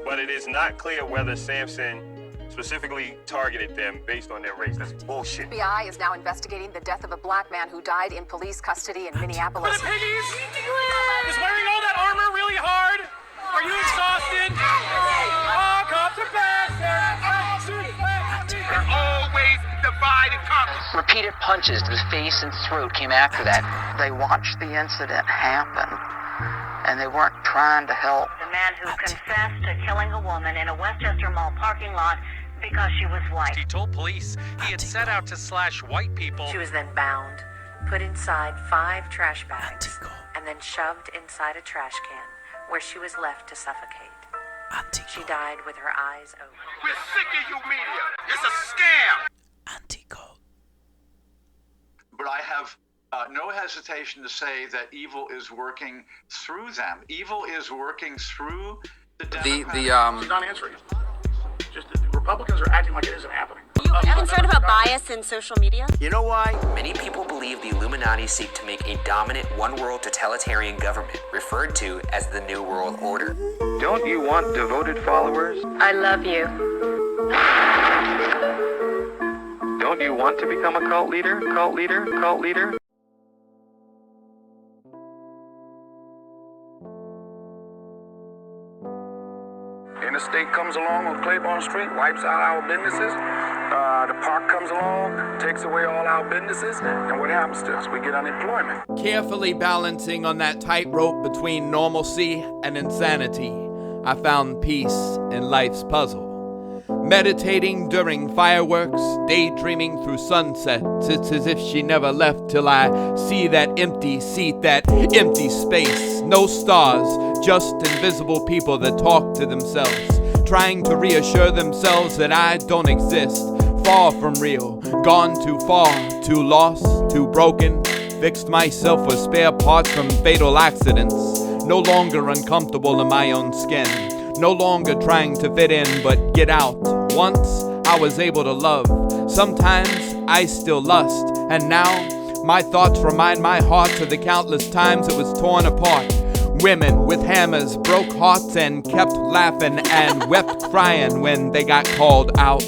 but it is not clear whether Sampson specifically targeted them based on their race. That's bullshit. The FBI is now investigating the death of a black man who died in police custody in Minneapolis. The piggies! Is wearing all that armor really hard? Are you exhausted? Oh, cops are back! They're always divide and conquer. Repeated punches to the face and throat came after that. They watched the incident happen, and they weren't trying to help. The man who confessed to killing a woman in a Westchester Mall parking lot because she was white. He told police he had set out to slash white people. She was then bound, put inside 5 trash bags, and then shoved inside a trash can where she was left to suffocate. She died with her eyes open. We're sick of you media. It's a scam. Antikult. But I have no hesitation to say that evil is working through them. Evil is working through the Democrats. She's not answering. Just the Republicans are acting like it isn't happening. Are you concerned about bias in social media? You know why? Many people believe the Illuminati seek to make a dominant one-world totalitarian government, referred to as the New World Order. Don't you want devoted followers? I love you. Don't you want to become a cult leader? Cult leader? Cult leader? Interstate comes along on Claiborne Street, wipes out our businesses. The park comes along, takes away all our businesses, and what happens to us? We get unemployment. Carefully balancing on that tightrope between normalcy and insanity, I found peace in life's puzzle. Meditating during fireworks, daydreaming through sunsets, it's as if she never left till I see that empty seat, that empty space. No stars, just invisible people that talk to themselves, trying to reassure themselves that I don't exist. Far from real, gone too far, too lost, too broken. Fixed myself with spare parts from fatal accidents. No longer uncomfortable in my own skin. No longer trying to fit in but get out. Once I was able to love. Sometimes I still lust. And now my thoughts remind my heart of the countless times it was torn apart. Women with hammers broke hearts and kept laughing and wept crying when they got called out.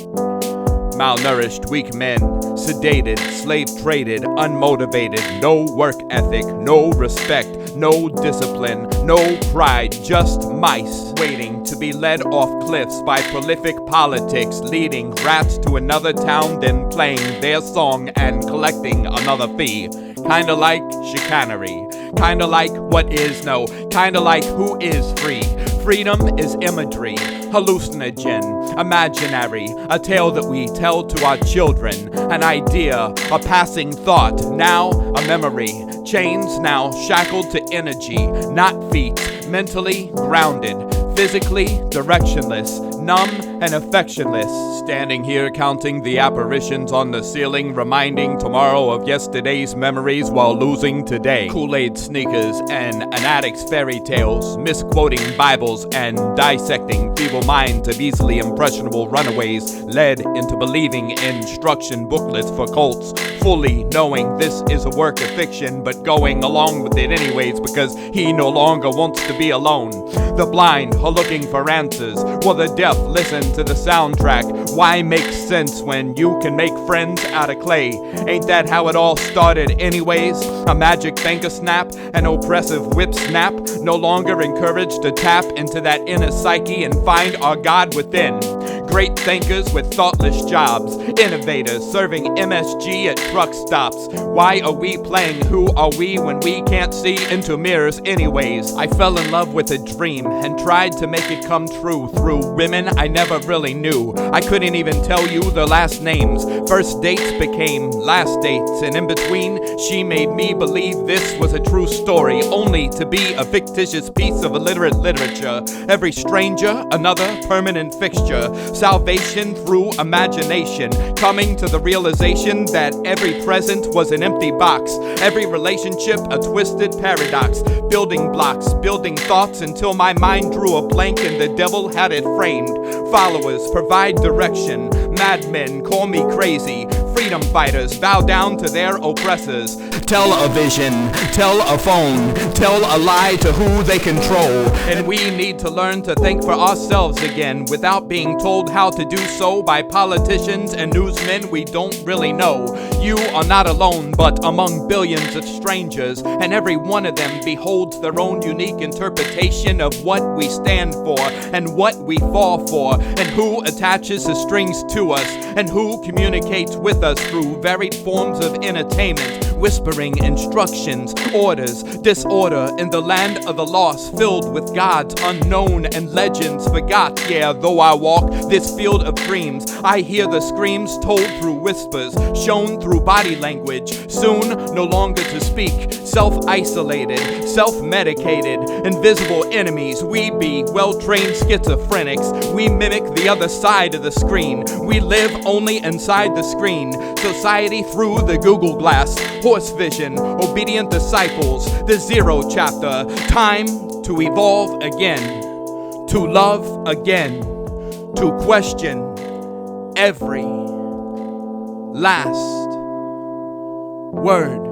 Malnourished, weak men, sedated, slave-traded, unmotivated, no work ethic, no respect, no discipline, no pride, just mice waiting to be led off cliffs by prolific politics, leading rats to another town, then playing their song and collecting another fee. Kinda like chicanery, kinda like what is no, kinda like who is free. Freedom is imagery, hallucinogen, imaginary, a tale that we tell to our children, an idea, a passing thought, now a memory. Chains now shackled to energy, not feet, mentally grounded, physically directionless, numb and affectionless. Standing here counting the apparitions on the ceiling, reminding tomorrow of yesterday's memories while losing today. Kool-Aid sneakers and an addict's fairy tales, misquoting Bibles and dissecting feeble minds of easily impressionable runaways, led into believing instruction booklets for cults, fully knowing this is a work of fiction, but going along with it anyways because he no longer wants to be alone. The blind are looking for answers, while the deaf listen to the soundtrack. Why make sense when you can make friends out of clay? Ain't that how it all started anyways? A magic finger snap, an oppressive whip snap, no longer encouraged to tap into that inner psyche and find our God within. Great thinkers with thoughtless jobs, innovators serving MSG at truck stops. Why are we playing Who Are We when we can't see into mirrors anyways? I fell in love with a dream and tried to make it come true through women I never really knew. I couldn't even tell you their last names. First dates became last dates, and in between, she made me believe this was a true story, only to be a fictitious piece of illiterate literature. Every stranger, another permanent fixture. Salvation through imagination, coming to the realization that every present was an empty box, every relationship a twisted paradox. Building blocks, building thoughts until my mind drew a blank and the devil had it framed. Followers provide direction, madmen call me crazy. Freedom fighters bow down to their oppressors. Television, telephone, tell a lie to who they control. And we need to learn to think for ourselves again without being told how to do so by politicians and newsmen we don't really know. You are not alone, but among billions of strangers, and every one of them beholds their own unique interpretation of what we stand for and what we fall for, and who attaches the strings to us, and who communicates with us through varied forms of entertainment, whispering instructions, orders, disorder in the land of the lost, filled with gods unknown and legends forgot. Yeah, though I walk this field of dreams, I hear the screams told through whispers, shown through body language, soon no longer to speak, self-isolated, self-medicated, invisible enemies. We be well-trained schizophrenics. We mimic the other side of the screen. We live only inside the screen. Society through the Google Glass. Horse vision, obedient disciples. The zero chapter. Time to evolve again. To love again. To question every last word.